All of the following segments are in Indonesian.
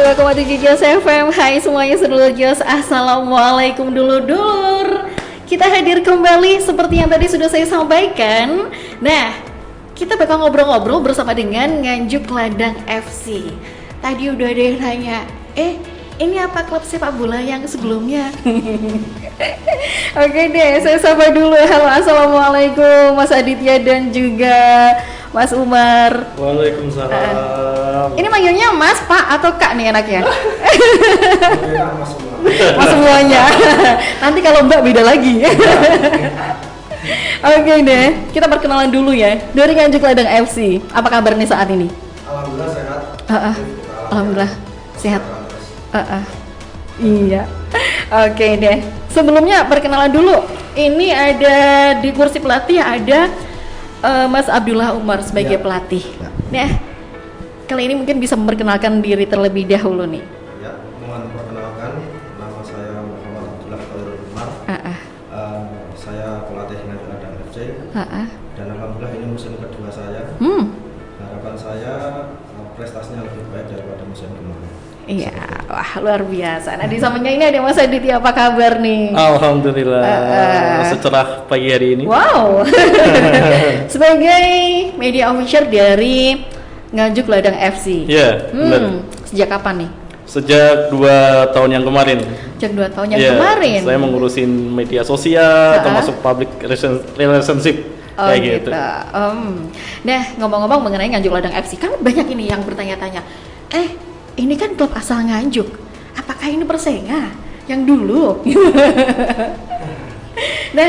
92,7 Jos FM. Hai semuanya sedulur Jos, assalamualaikum dulur-dulur. Kita hadir kembali seperti yang tadi sudah saya sampaikan. Nah, kita bakal ngobrol-ngobrol bersama dengan Nganjuk Ladang FC. Tadi udah ada yang nanya, ini apa klub sepak bola yang sebelumnya? Oke deh, saya sapa dulu. Halo, assalamualaikum Mas Aditya dan juga Mas Umar. Waalaikumsalam. Ini manggilnya Mas, Pak, atau Kak nih enaknya? Mas Umar. Mas semuanya. Nanti kalau Mbak beda lagi. Oke deh, kita perkenalan dulu ya. Dari Nganjuk Ladang FC, apa kabar nih saat ini? Alhamdulillah sehat. Alhamdulillah sehat. Iya. Oke deh. Sebelumnya perkenalan dulu. Ini ada di kursi pelatih ada Mas Abdullah Umar sebagai pelatih. Nah, kali ini mungkin bisa memperkenalkan diri terlebih dahulu nih. Ya, mohon perkenalkan, nama saya Muhammad Abdullah Umar. Saya pelatih Nganjuk Ladang FC. Dan alhamdulillah ini musim kedua saya. Harapan saya prestasinya lebih baik daripada musim kemarin. Iya, wah luar biasa. Nah di sampingnya ini ada Mas Aditya, apa kabar nih? Alhamdulillah, secerah pagi hari ini. Wow. Sebagai media official dari Nganjuk Ladang FC. Iya, benar. Sejak kapan nih? Sejak 2 tahun yang kemarin. Sejak 2 tahun yang kemarin. Saya mengurusin media sosial, termasuk public relationship. Kayak gitu. Nah, ngomong-ngomong mengenai Nganjuk Ladang FC, kan banyak ini yang bertanya-tanya. Ini kan klub asal Nganjuk. Apakah ini Persenga yang dulu? Nah,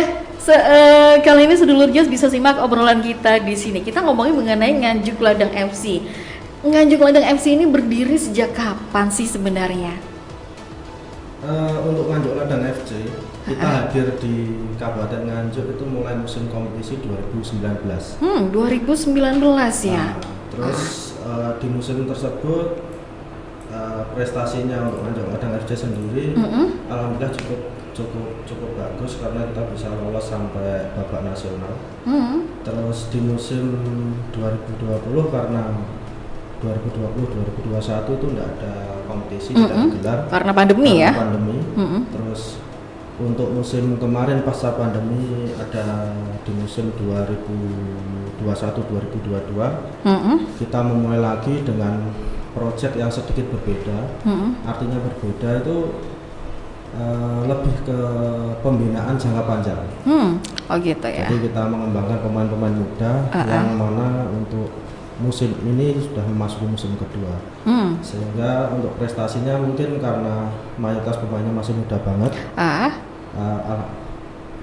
kali ini sedulur Jos bisa simak obrolan kita di sini. Kita ngomongin mengenai Nganjuk Ladang FC. Nganjuk Ladang FC ini berdiri sejak kapan sih sebenarnya? Untuk Nganjuk Ladang FC, kita hadir di Kabupaten Nganjuk itu mulai musim kompetisi 2019. 2019 ya. Terus di musim tersebut prestasinya untuk Nganjuk Ladang FC sendiri, alhamdulillah cukup bagus karena kita bisa lolos sampai babak nasional. Terus di musim 2020 karena 2020-2021 itu tidak ada kompetisi, tidak digelar karena pandemi ya. Terus untuk musim kemarin pasca pandemi ada di musim 2021-2022 kita memulai lagi dengan proyek yang sedikit berbeda. Artinya berbeda itu lebih ke pembinaan jangka panjang. Oh gitu ya. Jadi kita mengembangkan pemain-pemain muda yang mana untuk musim ini sudah memasuki musim kedua. Sehingga untuk prestasinya mungkin karena mayoritas pemainnya masih muda banget.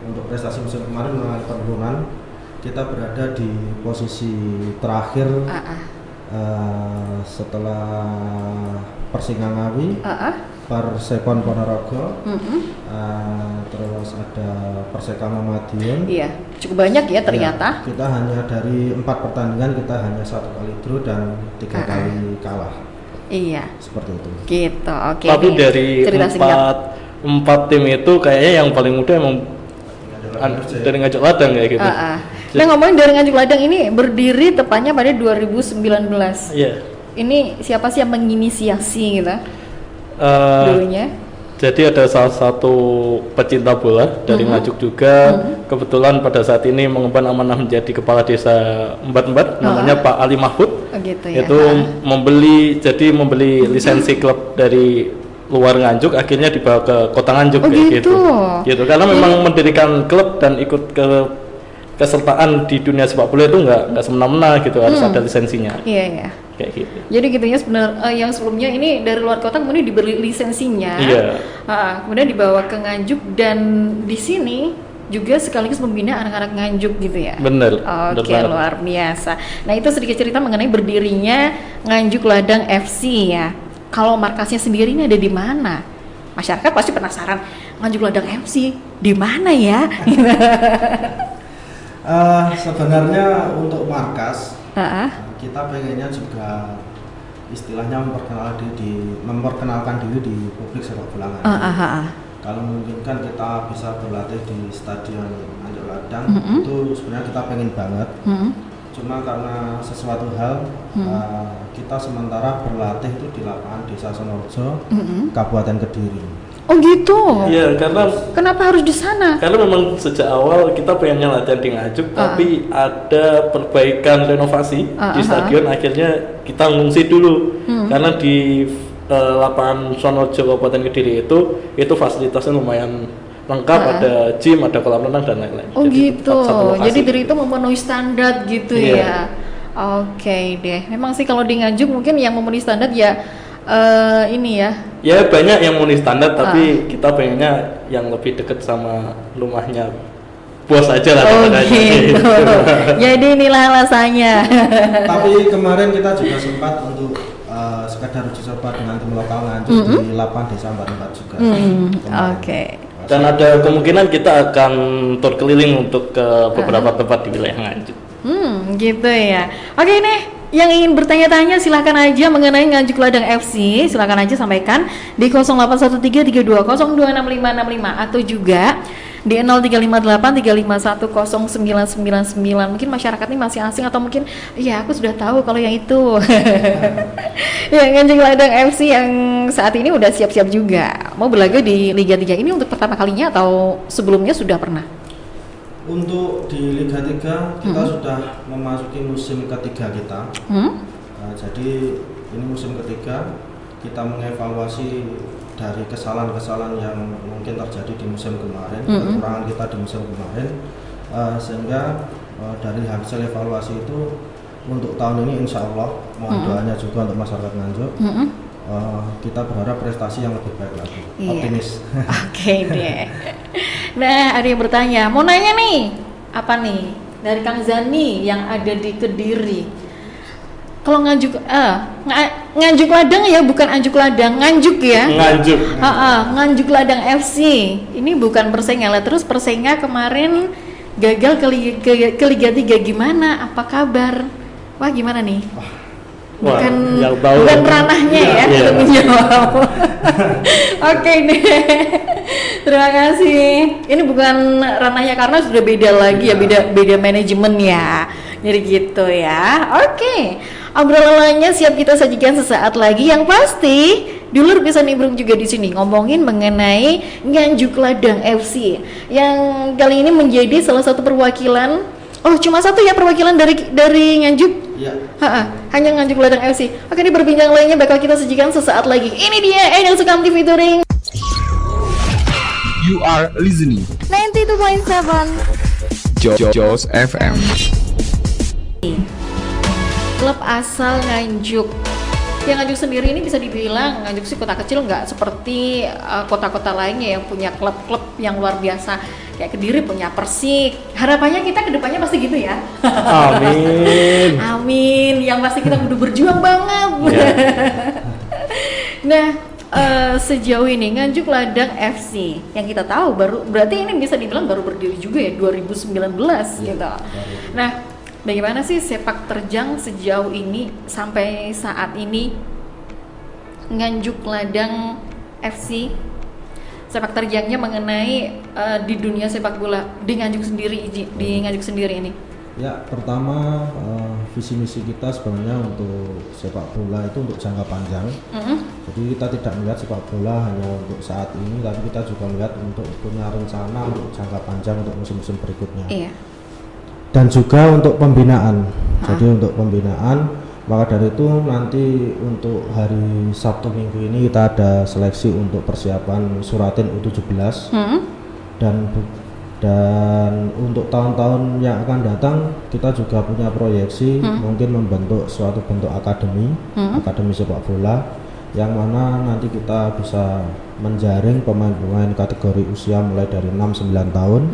Untuk prestasi musim kemarin mengalami penurunan, kita berada di posisi terakhir setelah Persinga Ngawi, Persepon Ponorogo, terus ada Persekama Madiun. Iya, cukup banyak ya ternyata. Ya, kita hanya dari 4 pertandingan kita hanya 1 kali draw dan 3 kali kalah. Iya. Seperti itu. Gitu, oke. Tapi dari 4 tim itu kayaknya yang paling muda emang dari Nganjuk Ladang kayak gitu. Nah ngomongin dari Nganjuk Ladang ini berdiri tepatnya pada 2019. Iya. Ini siapa sih yang menginisiasi gitu? Dulunya? Jadi ada salah satu pecinta bola dari Nganjuk juga. Kebetulan pada saat ini mengemban amanah menjadi kepala desa Embat-Embat, namanya Pak Ali Mahfud. Gitu ya. Itu membeli lisensi klub dari luar Nganjuk, akhirnya dibawa ke kota Nganjuk gitu. Karena memang mendirikan klub dan ikut ke kesertaan di dunia sepak bola itu nggak semena-mena gitu, harus ada lisensinya. Iya. Kayak gitu. Jadi gitunya sebenarnya yang sebelumnya ini dari luar kota kemudian diberi lisensinya. Iya. Kemudian dibawa ke Nganjuk dan di sini juga sekaligus membina anak-anak Nganjuk gitu ya. Bener. Oke, luar biasa. Nah itu sedikit cerita mengenai berdirinya Nganjuk Ladang FC ya. Kalau markasnya sendiri ini ada di mana? Masyarakat pasti penasaran, Nganjuk Ladang FC di mana ya? Sebenarnya untuk markas kita pengennya juga istilahnya memperkenalkan diri di publik sepak bola Nganjuk. Kalau memungkinkan kita bisa berlatih di stadion Nganjuk Ladang, itu sebenarnya kita pengen banget. cuma karena sesuatu hal kita sementara berlatih itu di lapangan Desa Sonorejo, Kabupaten Kediri. Oh gitu. Iya, karena kenapa harus di sana? Karena memang sejak awal kita pengennya latihan di Nganjuk, tapi ada perbaikan renovasi di stadion, akhirnya kita ngungsi dulu. Karena di lapangan Sonorejo Kabupaten Kediri itu fasilitasnya lumayan lengkap, ada gym, ada kolam renang dan lain-lain. Oh jadi gitu. Jadi dari itu memenuhi standar gitu ya. Oke deh. Memang sih kalau di Nganjuk mungkin yang memenuhi standar ya ini ya. Ya banyak yang memenuhi standar, tapi kita pengennya yang lebih dekat sama rumahnya bos aja lah. Oh gitu. Jadi inilah alasannya. Tapi kemarin kita juga sempat untuk sekedar uji coba dengan tim lokal Nganjuk di lapangan Desa 44 juga. Oke. Dan ada kemungkinan kita akan tur keliling untuk ke beberapa tempat di wilayah Nganjuk. Gitu ya. Oke nih, yang ingin bertanya-tanya silahkan aja mengenai Nganjuk Ladang FC, silahkan aja sampaikan di 0813-320-26565 atau juga di 0358-3510999. Mungkin masyarakat ini masih asing atau mungkin ya aku sudah tahu kalau yang itu. Ya, Nganjuk Ladang FC yang saat ini udah siap-siap juga mau berlaga di Liga 3 ini untuk pertama kalinya atau sebelumnya sudah pernah? Untuk di Liga 3 kita sudah memasuki musim ketiga kita. Jadi ini musim ketiga, kita mengevaluasi dari kesalahan-kesalahan yang mungkin terjadi di musim kemarin, kekurangan kita di musim kemarin, sehingga dari hasil evaluasi itu untuk tahun ini insya Allah mohon doanya juga untuk masyarakat Nganjuk. Kita berharap prestasi yang lebih baik lagi. Optimis. Oke deh. Nah, ada yang bertanya, mau nanya nih, apa nih dari Kang Zani yang ada di Kediri. Kalau Nganjuk, Nganjuk Ladang ya, bukan Anjuk Ladang, Nganjuk ya. Nganjuk. Nganjuk Ladang FC. Ini bukan Persengnya lah. Terus Persengnya kemarin gagal ke Liga 3, gimana? Apa kabar? Wah, gimana nih? Bukan ranahnya ya untuk menjawab. Oke deh. Terima kasih. Ini bukan ranahnya karena sudah beda lagi ya, beda manajemen ya. Jadi gitu ya. Oke. Obrolannya siap kita sajikan sesaat lagi. Yang pasti Dulur bisa nimbrung juga di sini ngomongin mengenai Nganjuk Ladang FC yang kali ini menjadi salah satu perwakilan. Oh, cuma satu ya perwakilan dari Nganjuk? Iya. Hanya Nganjuk Ladang FC. Oke, ini berbincang lainnya bakal kita sajikan sesaat lagi. Ini dia Enel Sukamti featuring. You are listening 92.7 Jos FM. Klub asal Nganjuk. Yang Nganjuk sendiri ini bisa dibilang Nganjuk sih kota kecil, nggak seperti kota-kota lainnya yang punya klub-klub yang luar biasa. Kayak Kediri punya Persik. Harapannya kita kedepannya pasti gitu ya. Amin. Amin. Yang pasti kita kudu berjuang banget. Nah, sejauh ini Nganjuk Ladang FC yang kita tahu berarti ini bisa dibilang baru berdiri juga ya 2019 gitu. Nah, bagaimana sih sepak terjang sejauh ini sampai saat ini Nganjuk Ladang FC? Sepak terjangnya mengenai di dunia sepak bola di Nganjuk sendiri ini. Ya, pertama visi misi kita sebenarnya untuk sepak bola itu untuk jangka panjang. Jadi kita tidak melihat sepak bola hanya untuk saat ini, tapi kita juga melihat untuk punya rencana untuk jangka panjang untuk musim-musim berikutnya. Iya. Dan juga untuk pembinaan. Jadi untuk pembinaan, maka dari itu nanti untuk hari Sabtu Minggu ini kita ada seleksi untuk persiapan Suratin U17. Dan untuk tahun-tahun yang akan datang kita juga punya proyeksi mungkin membentuk suatu bentuk akademi sepak bola yang mana nanti kita bisa menjaring pemain-pemain kategori usia mulai dari 6-9 tahun,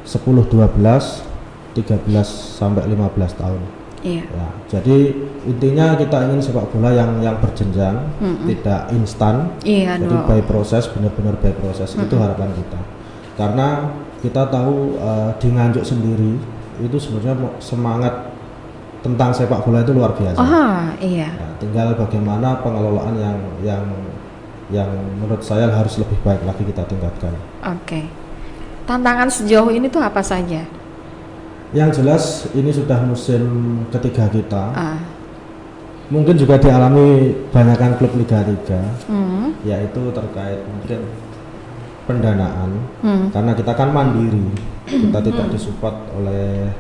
10-12, 13 sampai 15 tahun. Iya. Ya, jadi intinya kita ingin sepak bola yang berjenjang, tidak instan. Iya, jadi by proses, benar-benar by proses. Itu harapan kita. Karena kita tahu di Nganjuk sendiri itu sebenarnya semangat tentang sepak bola itu luar biasa. Iya. Ya, tinggal bagaimana pengelolaan yang menurut saya harus lebih baik lagi kita tingkatkan. Oke. Tantangan sejauh ini tuh apa saja? Yang jelas ini sudah musim ketiga kita. Mungkin juga dialami banyakkan klub Liga 3, yaitu terkait mungkin pendanaan, karena kita kan mandiri, kita tidak disupport oleh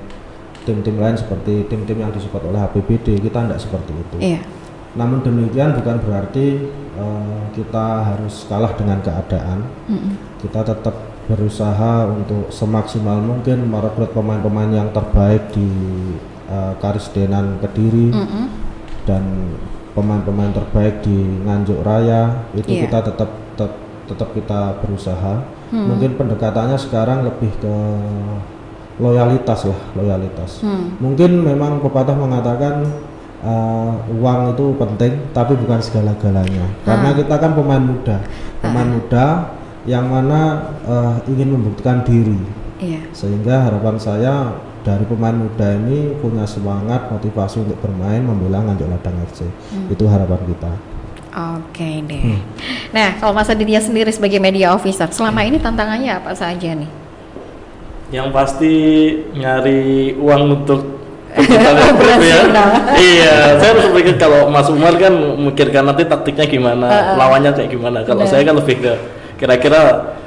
tim-tim lain seperti tim-tim yang disupport oleh APBD, kita tidak seperti itu. Namun demikian bukan berarti kita harus kalah dengan keadaan. Kita tetap berusaha untuk semaksimal mungkin merekrut pemain-pemain yang terbaik di Karisdenan Kediri dan pemain-pemain terbaik di Nganjuk Raya. Itu kita tetap kita berusaha. Mungkin pendekatannya sekarang lebih ke loyalitas. Mungkin memang pepatah mengatakan uang itu penting tapi bukan segala-galanya, karena kita kan pemain muda yang mana ingin membuktikan diri. Sehingga harapan saya dari pemain muda ini punya semangat, motivasi untuk bermain membela Nganjuk Ladang FC. Itu harapan kita. Oke deh. Nah, kalau Mas Aditya sendiri sebagai media officer, selama ini tantangannya apa saja nih? Yang pasti nyari uang untuk ya. Iya, saya harus berpikir, kalau Mas Umar kan memikirkan nanti taktiknya gimana, lawannya kayak gimana. Kalau saya kan lebih ke kira-kira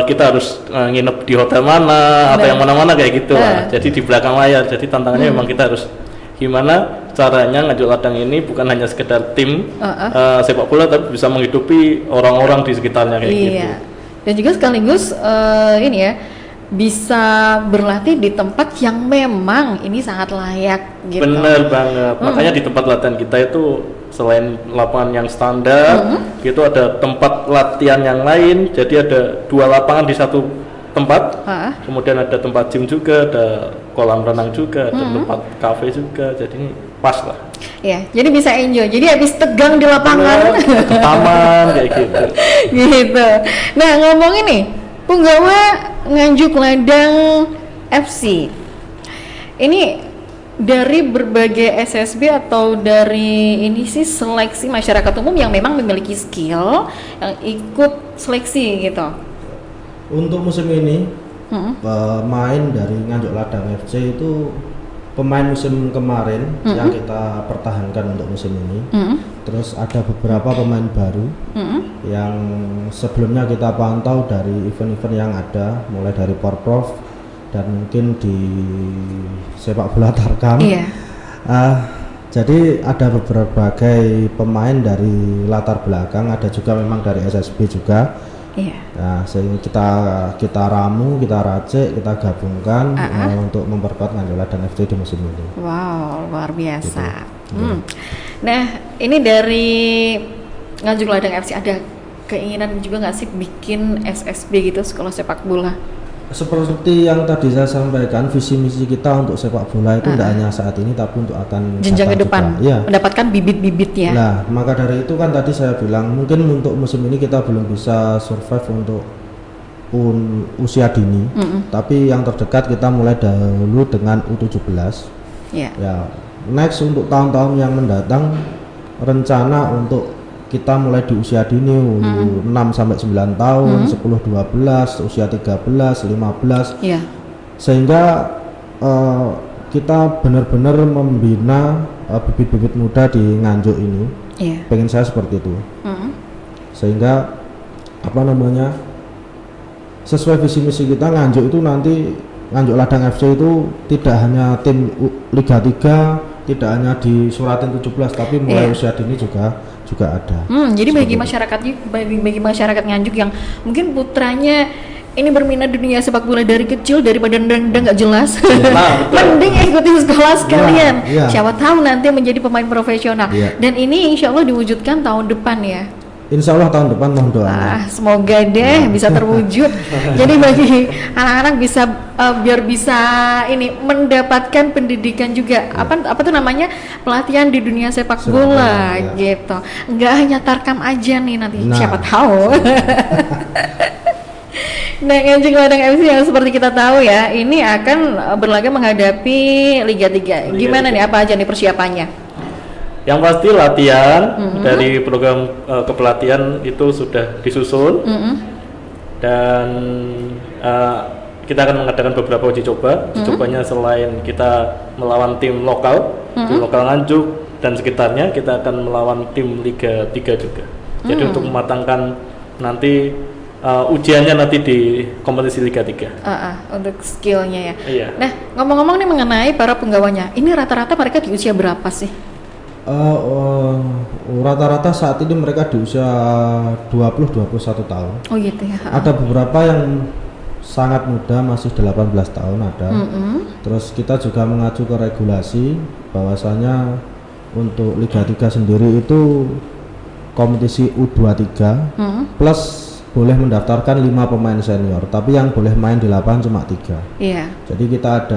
kita harus nginep di hotel mana atau yang mana-mana kayak gitu lah. Jadi di belakang layar. Jadi tantangannya memang kita harus gimana caranya Nganjuk Ladang ini bukan hanya sekedar tim sepak bola, tapi bisa menghidupi orang-orang di sekitarnya kayak gitu. Dan juga sekaligus ini ya, bisa berlatih di tempat yang memang ini sangat layak gitu. Bener banget. Makanya di tempat latihan kita itu selain lapangan yang standar, itu ada tempat latihan yang lain. Jadi ada 2 lapangan di satu tempat. Kemudian ada tempat gym juga, ada kolam renang juga, ada tempat kafe juga. Jadi ini pas lah. Ya, jadi bisa enjoy. Jadi habis tegang di lapangan, ke taman kayak gitu. Gitu. Nah, ngomongin nih, penggawa Nganjuk Ladang FC. Ini dari berbagai SSB atau dari ini sih seleksi masyarakat umum yang memang memiliki skill yang ikut seleksi gitu. Untuk musim ini pemain dari Nganjuk Ladang FC itu pemain musim kemarin yang kita pertahankan untuk musim ini. Terus ada beberapa pemain baru yang sebelumnya kita pantau dari event-event yang ada, mulai dari Porprov dan mungkin di sepak bola Tarkam. Jadi ada berbagai pemain dari latar belakang, ada juga memang dari SSB juga. Nah, sehingga kita ramu, kita racik, kita gabungkan untuk memperkuat Nganjuk Ladang FC di musim ini. Wow, luar biasa. Gitu. Nah, ini dari Nganjuk Ladang FC ada keinginan juga nggak sih bikin SSB gitu, sekolah sepak bola? Seperti yang tadi saya sampaikan, visi misi kita untuk sepak bola itu tidak hanya saat ini, tapi untuk akan jenjang ke depan, mendapatkan bibit-bibitnya. Nah, maka dari itu kan tadi saya bilang mungkin untuk musim ini kita belum bisa survive untuk usia dini, tapi yang terdekat kita mulai dahulu dengan U17. Ya, next untuk tahun-tahun yang mendatang rencana untuk kita mulai di usia dini 6 sampai 9 tahun, 10 12, usia 13, 15. Sehingga kita benar-benar membina bibit-bibit muda di Nganjuk ini. Pengen saya seperti itu. Sehingga sesuai visi misi kita, Nganjuk itu nanti Nganjuk Ladang FC itu tidak hanya tim Liga 3, tidak hanya disuratin 17, tapi mulai usia dini juga ada. Jadi bagi masyarakat Nganjuk yang mungkin putranya ini berminat di dunia sepak bola dari kecil, daripada nggak jelas, mending ikutin sekolah sekalian. Siapa tahu nanti menjadi pemain profesional. Dan ini insya Allah diwujudkan tahun depan ya. Insya Allah tahun depan, mohon doanya. Semoga deh bisa terwujud. Jadi bagi anak-anak bisa biar bisa ini mendapatkan pendidikan juga, apa tuh namanya, pelatihan di dunia sepak bola gitu. Nggak hanya Tarkam aja nih nanti, siapa tahu. Nah, Nganjuk Ladang FC yang seperti kita tahu ya, ini akan berlaga menghadapi Liga 3. Gimana nih, apa aja nih persiapannya? Yang pasti latihan dari program kepelatihan itu sudah disusun, dan kita akan mengadakan beberapa uji coba. Uji cobanya selain kita melawan tim lokal Nganjuk dan sekitarnya, kita akan melawan tim Liga 3 juga. Jadi untuk mematangkan nanti ujiannya nanti di kompetisi Liga 3. Untuk skillnya ya. Iya. Nah, ngomong-ngomong nih mengenai para penggawanya, ini rata-rata mereka di usia berapa sih? Rata-rata saat ini mereka di usia 20-21 tahun. Oh gitu ya. Ada beberapa yang sangat muda, masih 18 tahun ada. Terus kita juga mengacu ke regulasi bahwasanya untuk Liga 3 sendiri itu kompetisi U23 plus boleh mendaftarkan 5 pemain senior, tapi yang boleh main di lapangan cuma 3. Iya. Jadi kita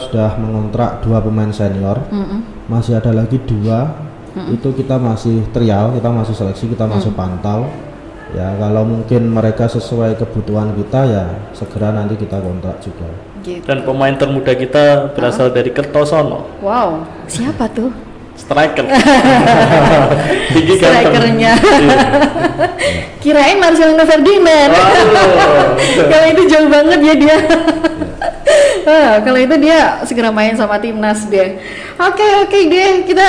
sudah mengontrak 2 pemain senior, masih ada lagi 2, itu kita masih trial, kita masih seleksi, kita masih pantau. Ya kalau mungkin mereka sesuai kebutuhan kita ya segera nanti kita kontrak juga. Gitu. Dan pemain termuda kita berasal dari Kertosono. Wow, siapa tuh? Striker. Tinggi Strikernya. Kirain Marcelino Ferdinand. Kalau itu jauh banget ya dia. Kalau itu dia segera main sama timnas deh. Oke deh, kita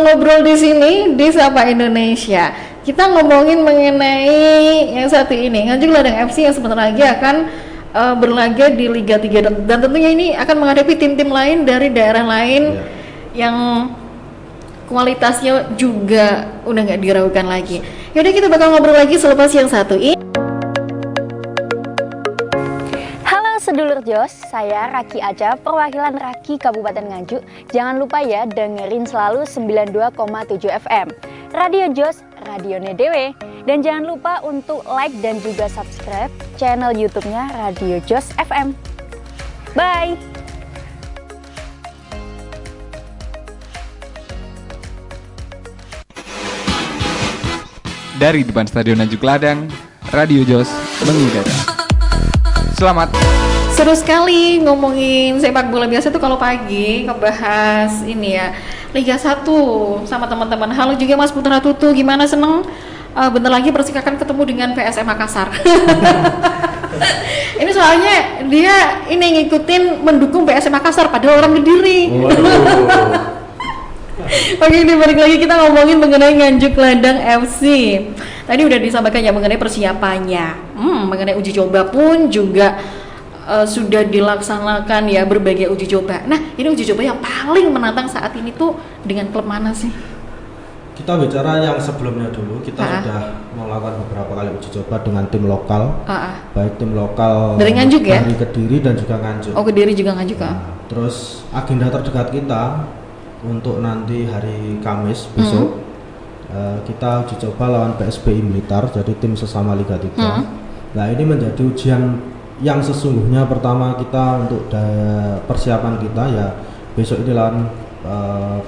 ngobrol di sini di Sapa Indonesia. Kita ngomongin mengenai yang satu ini, Nganjuk Ladang FC yang sebentar lagi akan berlaga di Liga 3 dan tentunya ini akan menghadapi tim-tim lain dari daerah lain yang kualitasnya juga udah nggak diragukan lagi. Yaudah kita bakal ngobrol lagi selepas yang satu ini. Halo sedulur Jos, saya Raki Aca, perwakilan Raki Kabupaten Nganjuk. Jangan lupa ya dengerin selalu 92,7 FM Radio Jos, radionya Dewe. Dan jangan lupa untuk like dan juga subscribe channel YouTube-nya Radio Jos FM. Bye. Dari depan Stadion Nganjuk Ladang, Radio Jos mengudara. Selamat. Seru sekali ngomongin sepak bola. Biasa tuh kalau pagi ngebahas ini ya Liga 1 sama teman-teman. Halo juga Mas Putra Tutu, gimana, seneng? Bentar lagi Persik akan ketemu dengan PSM Makassar. Ini soalnya dia ini ngikutin mendukung PSM Makassar padahal orang Kediri. Oke, ini balik lagi kita ngomongin mengenai Nganjuk Ladang FC. Tadi udah disampaikan ya mengenai persiapannya. Mengenai uji coba pun juga sudah dilaksanakan ya berbagai uji coba. Nah, ini uji coba yang paling menantang saat ini tuh dengan klub mana sih? Kita bicara yang sebelumnya dulu, kita sudah melakukan beberapa kali uji coba dengan tim lokal, baik tim lokal dari Nganjuk ya? Dari Kediri dan juga Nganjuk. Oh, Kediri juga Nganjuk. Terus agenda terdekat kita untuk nanti hari Kamis besok, kita uji coba lawan PSBI Blitar, jadi tim sesama Liga 3. Nah, ini menjadi ujian yang sesungguhnya pertama kita untuk persiapan kita ya besok ini lawan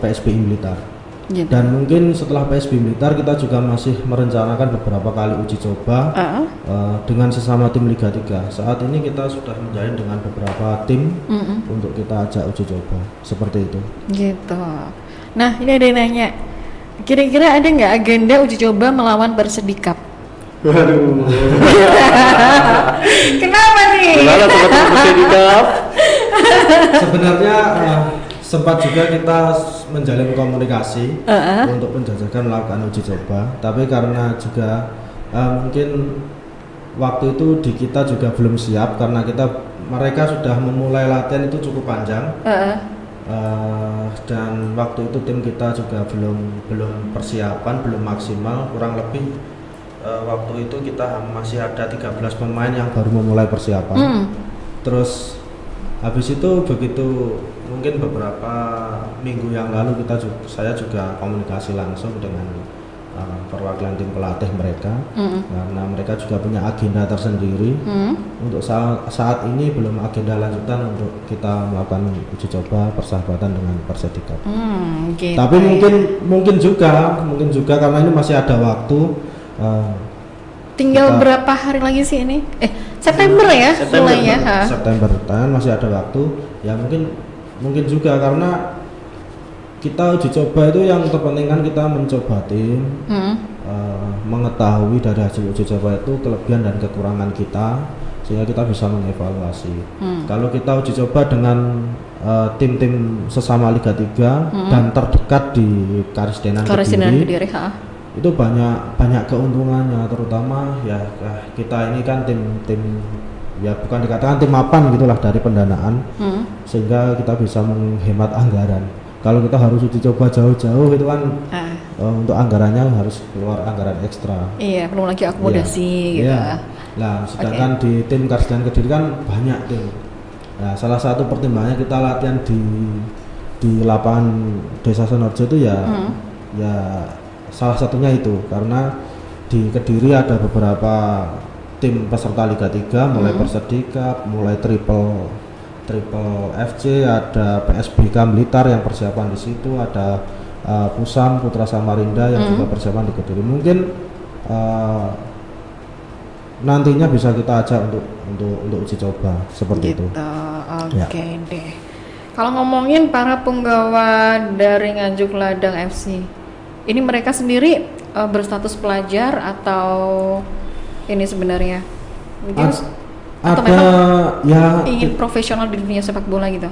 PSBI Blitar. Gitu. Dan mungkin setelah PSBI Blitar kita juga masih merencanakan beberapa kali uji coba dengan sesama tim Liga 3. Saat ini kita sudah menjalin dengan beberapa tim untuk kita ajak uji coba seperti itu. Gitu. Nah, ini ada yang nanya, kira-kira ada nggak agenda uji coba melawan Bersedikap? Waduh. Kenapa nih? Gimana teman-teman Bersedikap? Sebenarnya sempat juga kita menjalin komunikasi untuk penjajakan melakukan uji coba, tapi karena juga mungkin waktu itu di kita juga belum siap karena mereka sudah memulai latihan itu cukup panjang, dan waktu itu tim kita juga belum persiapan, belum maksimal, kurang lebih waktu itu kita masih ada 13 pemain yang baru memulai persiapan. Terus habis itu begitu mungkin beberapa minggu yang lalu saya juga komunikasi langsung dengan perwakilan tim pelatih mereka, karena mereka juga punya agenda tersendiri. Untuk saat ini belum agenda lanjutan untuk kita melakukan uji coba persahabatan dengan Persedikap. Gitu. Tapi mungkin juga karena ini masih ada waktu. Tinggal berapa hari lagi sih ini? September ya mulainya. September masih ada waktu. Ya mungkin juga karena kita uji coba itu yang terpenting kan kita mencoba tim, mengetahui dari hasil uji coba itu kelebihan dan kekurangan kita, sehingga kita bisa mengevaluasi. Kalau kita uji coba dengan tim-tim sesama Liga 3 dan terdekat di Karesidenan Kediri, itu banyak keuntungannya, terutama ya kita ini kan tim ya bukan dikatakan tim mapan gitulah dari pendanaan, sehingga kita bisa menghemat anggaran. Kalau kita harus uji coba jauh-jauh itu kan untuk anggarannya harus keluar anggaran ekstra. Iya, belum lagi akomodasi gitu. Iya. Nah, sedangkan di tim Karesidenan Kediri kan banyak tim. Nah, salah satu pertimbangannya kita latihan di lapangan Desa Sonorjo itu ya salah satunya itu karena di Kediri ada beberapa tim peserta Liga 3 mulai Persedikap, mulai Triple FC, ada PSBK Blitar yang persiapan di situ, ada Pusam Putra Samarinda yang juga persiapan di Kediri. Mungkin nantinya bisa kita ajak untuk uji coba seperti gitu. itu. Oke deh. Kalau ngomongin para penggawa dari Nganjuk Ladang FC, ini mereka sendiri berstatus pelajar atau ini sebenarnya mungkin atau memang ingin profesional di dunia sepak bola gitu?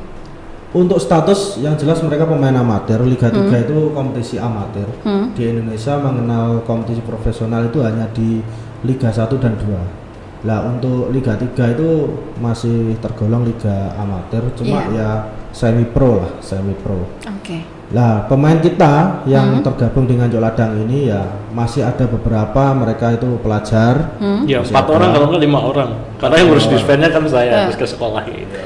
Untuk status yang jelas mereka pemain amatir. Liga 3 itu kompetisi amatir. Di Indonesia mengenal kompetisi profesional itu hanya di Liga 1 dan 2. Lah untuk Liga 3 itu masih tergolong liga amatir, cuma ya semi pro. Oke. Lah pemain kita yang tergabung dengan Nganjuk Ladang ini ya masih ada beberapa mereka itu pelajar. Ya 4 orang kalau nggak 5 orang. Karena yang ngurus dispennya kan saya harus ke sekolah gitu.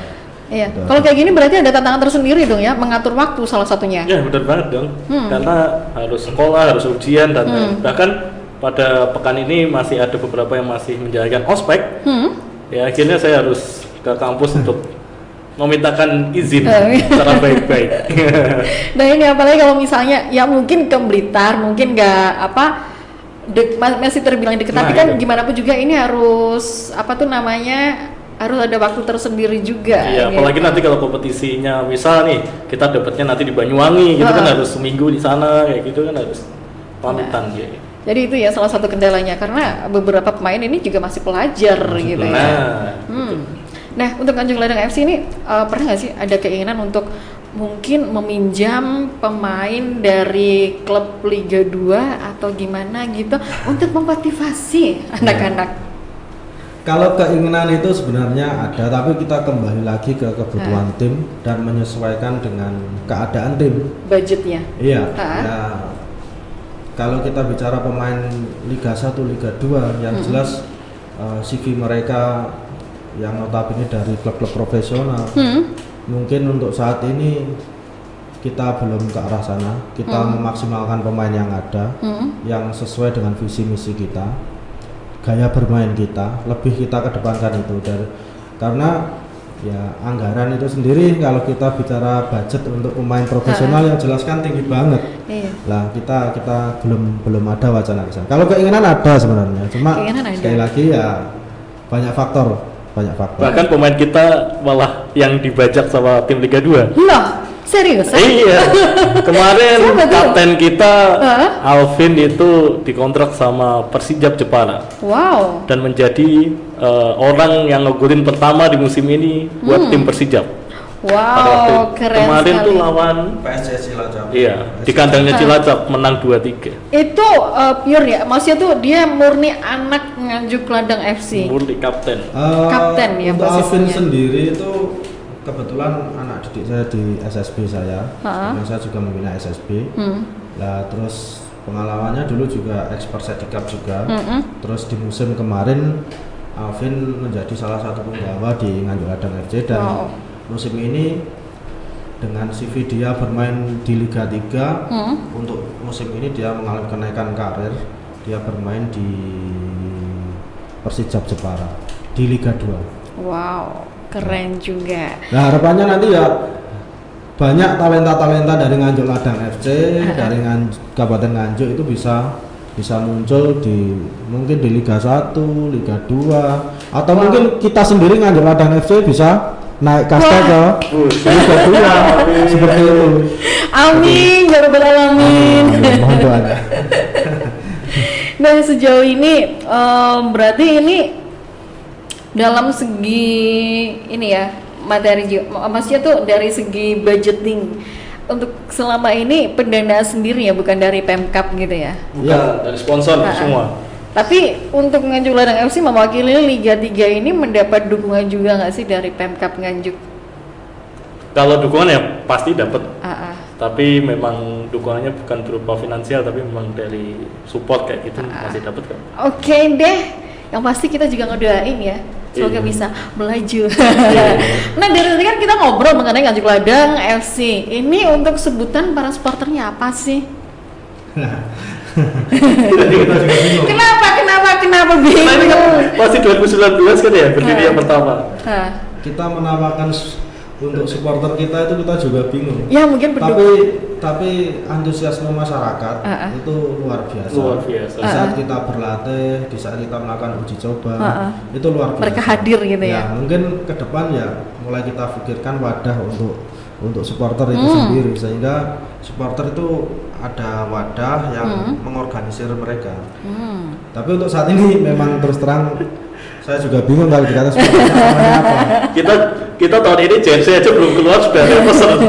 Iya. Kalau kayak gini berarti ada tantangan tersendiri dong ya, mengatur waktu salah satunya. Ya benar banget dong. Karena harus sekolah, harus ujian dan bahkan pada pekan ini masih ada beberapa yang masih menjalankan ospek. Ya akhirnya saya harus ke kampus untuk memintakan izin secara baik-baik. Nah ini apalagi kalau misalnya ya mungkin ke Blitar, mungkin nggak masih terbilang deket, tapi kan gimana pun juga ini harus harus ada waktu tersendiri juga. Iya, gitu. apalagi nanti kalau kompetisinya misal nih kita dapatnya nanti di Banyuwangi gitu kan harus seminggu di sana kayak gitu kan harus pamitan gitu. Jadi itu ya salah satu kendalanya karena beberapa pemain ini juga masih pelajar gitu ya. Nah, untuk Nganjuk Ladang FC ini pernah nggak sih ada keinginan untuk mungkin meminjam pemain dari klub Liga 2 atau gimana gitu untuk memotivasi anak-anak? Kalau keinginan itu sebenarnya ada, tapi kita kembali lagi ke kebutuhan tim dan menyesuaikan dengan keadaan tim. Budgetnya? Iya. Ya, kalau kita bicara pemain Liga 1, Liga 2, yang jelas CV mereka yang notabene dari klub-klub profesional. Mungkin untuk saat ini kita belum ke arah sana. Kita memaksimalkan pemain yang ada, yang sesuai dengan visi misi kita, gaya bermain kita, lebih kita kedepankan itu karena ya anggaran itu sendiri kalau kita bicara budget untuk pemain profesional yang jelas kan tinggi banget. Lah kita belum ada wacana ke sana. Kalau keinginan ada sebenarnya, cuma sekali lagi ya banyak faktor. Bahkan pemain kita malah yang dibajak sama tim Liga 2. Loh, serius? Iya. Kemarin kapten kita Alvin itu dikontrak sama Persijap Jepara. Wow. Dan menjadi orang yang ngegolin pertama di musim ini buat tim Persijap. Wow, keren kemarin sekali. Tuh lawan PSS Cilacap. Iya, di kandangnya Cilacap menang 2-3. Itu pure ya, maksudnya tuh dia murni anak Nganjuk Ladang FC. Murni kapten. Kapten ya untuk posisinya. Alvin sendiri itu kebetulan anak didik saya di SSB saya. Karena saya juga membina SSB. Nah, terus pengalamannya dulu juga Perssedikap juga. Terus di musim kemarin Alvin menjadi salah satu penggawa di Nganjuk Ladang FC dan musim ini dengan CV dia bermain di Liga 3, untuk musim ini dia mengalami kenaikan karir. Dia bermain di Persijap Jepara di Liga 2. Wow, keren juga. Nah, harapannya nanti ya banyak talenta-talenta dari Nganjuk Ladang FC, dari Kabupaten Nganjuk itu bisa muncul mungkin di Liga 1, Liga 2, atau mungkin kita sendiri Nganjuk Ladang FC bisa naik kasta ke Liga 2 seperti itu. Amin, ya rabbal alamin. Mohon doanya. Nah, sejauh ini berarti ini dalam segi ini ya materi juga, maksudnya tuh dari segi budgeting untuk selama ini pendanaan sendiri ya, bukan dari Pemkap gitu ya? Bukan, dari sponsor semua. Tapi untuk Nganjuk Ladang FC mewakili Liga 3 ini mendapat dukungan juga nggak sih dari Pemkap Nganjuk? Kalau dukungan ya pasti dapat. Tapi memang dukungannya bukan berupa finansial, tapi memang dari support kayak gitu masih dapat kan. Oke deh, yang pasti kita juga ngedoain ya, semoga bisa melaju. Nah dari tadi kan kita ngobrol mengenai Nganjuk Ladang FC. Ini untuk sebutan para supporternya apa sih? Kenapa bingung? Masih 2019 kan ya berdiri yang pertama. Kita menamakan untuk supporter kita itu kita juga bingung. Ya mungkin tapi antusiasme masyarakat itu luar biasa. Di saat kita berlatih, di saat kita melakukan uji coba, itu luar biasa. Mereka hadir gitu ya. Mungkin ke depan ya mulai kita pikirkan wadah untuk supporter itu sendiri, sehingga supporter itu ada wadah yang mengorganisir mereka. Tapi untuk saat ini memang terus terang saya juga bingung kalau dikata supporter namanya apa. Kita tahun ini JNC aja belum keluar sudah ada pesan.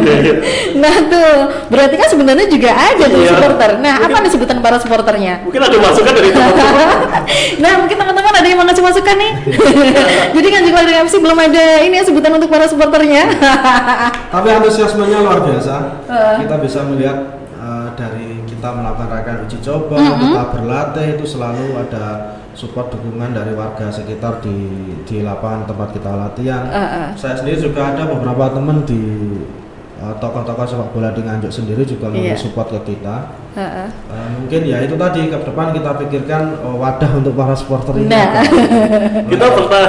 Nah tuh, berarti kan sebenarnya juga ada tuh supporter. Nah, mungkin, apa nih sebutan para supporternya? Mungkin ada masukan dari teman-teman. Nah, mungkin teman-teman ada yang mau ngasih masukan nih. Jadi Nganjuk Ladang FC belum ada ini ya sebutan untuk para supporternya. Tapi antusiasmenya luar biasa. Kita bisa melihat dari kita melakukan rangkaian uji coba, kita berlatih itu selalu ada support dukungan dari warga sekitar di lapangan tempat kita latihan. Saya sendiri juga ada beberapa teman di tokoh-tokoh sepak bola di Nganjuk sendiri juga support ke kita. Mungkin ya itu tadi ke depan kita pikirkan wadah untuk para supporter ini. Kita pernah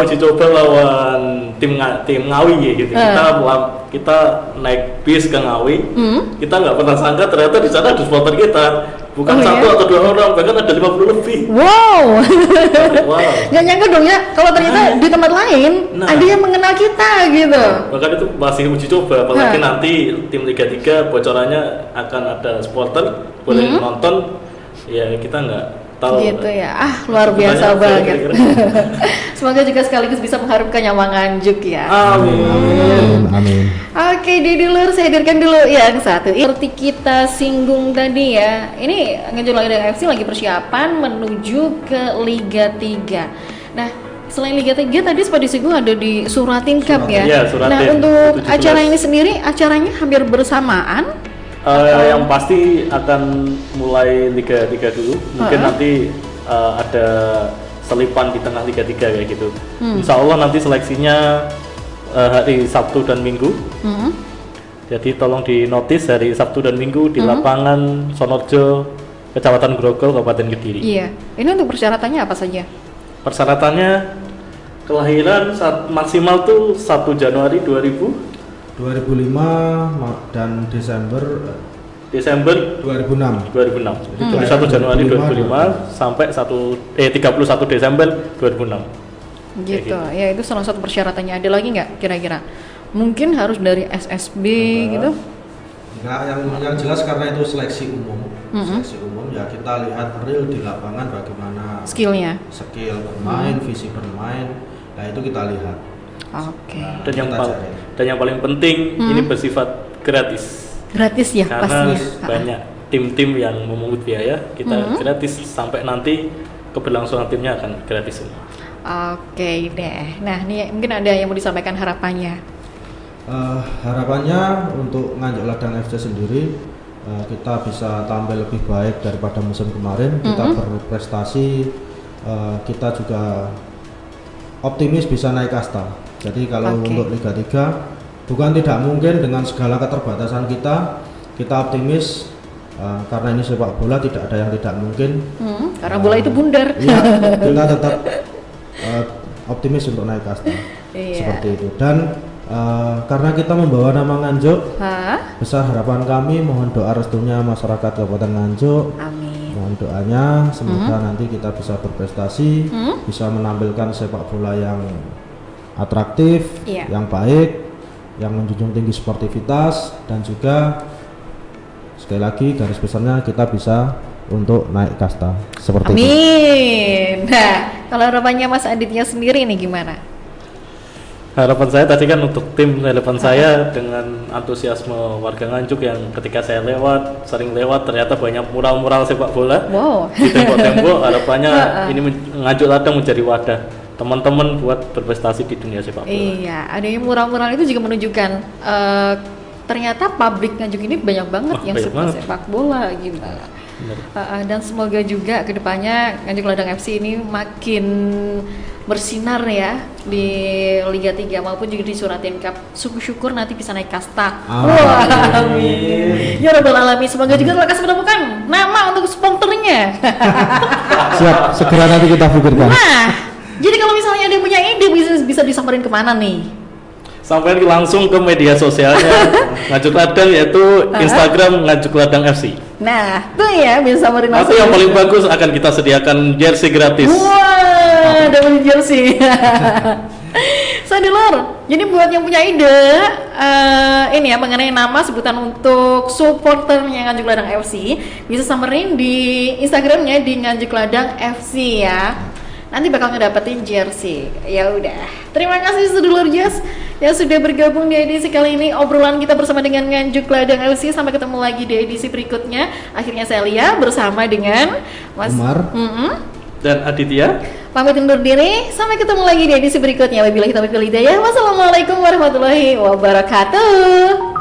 uji coba lawan tim Ngawi ya gitu. Kita naik bis ke Ngawi. Kita nggak pernah sangka ternyata di sana ada supporter kita. Bukan satu atau dua orang, bahkan ada 50 lebih. Wow. Nggak nyangka dong ya, kalau ternyata di tempat lain ada yang mengenal kita gitu. Bahkan itu masih uji coba, apalagi nanti tim Liga 3 bocorannya akan ada supporter boleh nonton. Ya kita nggak tahu. Gitu ya, luar biasa banget. Semoga juga sekaligus bisa mengharumkan nyawa Nganjuk ya. Amin. Oke, di dulur saya hadirkan dulu yang satu. Seperti kita singgung tadi ya, ini Nganjuk Ladang FC lagi persiapan menuju ke Liga 3. Nah, selain Liga 3 tadi sempat disinggung ada di Suratin Cup ya. Iya, Suratin. Nah, untuk acara ini sendiri, acaranya hampir bersamaan. Yang pasti akan mulai Liga 3 dulu. Mungkin nanti ada selipan di tengah Liga 3 kayak gitu. Insya Allah nanti seleksinya hari Sabtu dan Minggu. Jadi tolong di notis hari Sabtu dan Minggu di lapangan Sonorjo, Kecamatan Grogol, Kabupaten Kediri. Iya. Ini untuk persyaratannya apa saja? Persyaratannya kelahiran maksimal tuh 1 Januari 2005 dan Desember 2006. Jadi 1 Januari 2005 sampai 31 Desember 2006. Gitu. Ya itu salah satu persyaratannya. Ada lagi nggak kira-kira? Mungkin harus dari SSB gitu? Enggak, yang jelas karena itu seleksi umum. Seleksi umum ya kita lihat real di lapangan bagaimana skill bermain, visi bermain. Nah itu kita lihat. Oke. Dan yang paling penting ini bersifat gratis. Gratis ya karena pastinya. Banyak tim-tim yang memungut biaya, kita gratis sampai nanti keberlangsungan timnya akan gratis semua. Oke deh. Nah, nih mungkin ada yang mau disampaikan harapannya. Harapannya untuk Nganjuk Ladang FC sendiri kita bisa tampil lebih baik daripada musim kemarin. Kita berprestasi, kita juga optimis bisa naik kasta. Jadi kalau untuk Liga 3 bukan tidak mungkin dengan segala keterbatasan kita optimis karena ini sepak bola tidak ada yang tidak mungkin. Karena bola itu bundar. Iya, kita tetap optimis untuk naik kasta. Seperti itu. Dan karena kita membawa nama Nganjuk, besar harapan kami mohon doa restunya masyarakat Kabupaten Nganjuk. Amin. Mohon doanya semoga nanti kita bisa berprestasi, bisa menampilkan sepak bola yang atraktif, yang baik, yang menjunjung tinggi sportivitas, dan juga sekali lagi garis besarnya kita bisa untuk naik kasta seperti itu. Amin. Nah, kalau harapannya Mas Aditya sendiri nih gimana? Harapan saya tadi kan untuk tim, harapan saya dengan antusiasme warga Nganjuk yang ketika saya sering lewat ternyata banyak mural-mural sepak bola. Wow. Di tembok-tembok, harapannya ini Nganjuk Ladang menjadi wadah teman-teman buat berprestasi di dunia sepak bola. Iya, adanya mural-mural itu juga menunjukkan ternyata publik Nganjuk ini banyak banget yang banyak suka banget. sepak bola gitu. Dan semoga juga kedepannya Nganjuk Ladang FC ini makin bersinar ya di Liga 3 maupun juga di Suratin Cup. Syukur nanti bisa naik kasta. Wah, amin. Ya Rabbal Alamin. Semoga juga lekas menemukan nama untuk sponsornya. Siap, segera nanti kita pikirkan. Nah, jadi kalau misalnya ada yang punya ide bisa disamperin kemana nih? Sampai langsung ke media sosialnya Nganjuk Ladang, yaitu Instagram Nganjuk Ladang FC. Nah, tuh ya bisa samperin Nanti yang paling bagus akan kita sediakan jersey gratis. Wah, dapat jersey. Sadulur, jadi buat yang punya ide ini ya mengenai nama sebutan untuk supporternya Nganjuk Ladang FC, bisa samperin di Instagramnya di Nganjuk Ladang FC ya. Nanti bakal ngedapetin jersey. Ya udah. Terima kasih sedulur Jos yang sudah bergabung di edisi kali ini obrolan kita bersama dengan Nganjuk Ladang FC. Sampai ketemu lagi di edisi berikutnya. Akhirnya saya Lia bersama dengan Mas Umar dan Aditya pamit undur diri. Sampai ketemu lagi di edisi berikutnya. Wabillahi taufiq wal hidayah. Wassalamualaikum warahmatullahi wabarakatuh.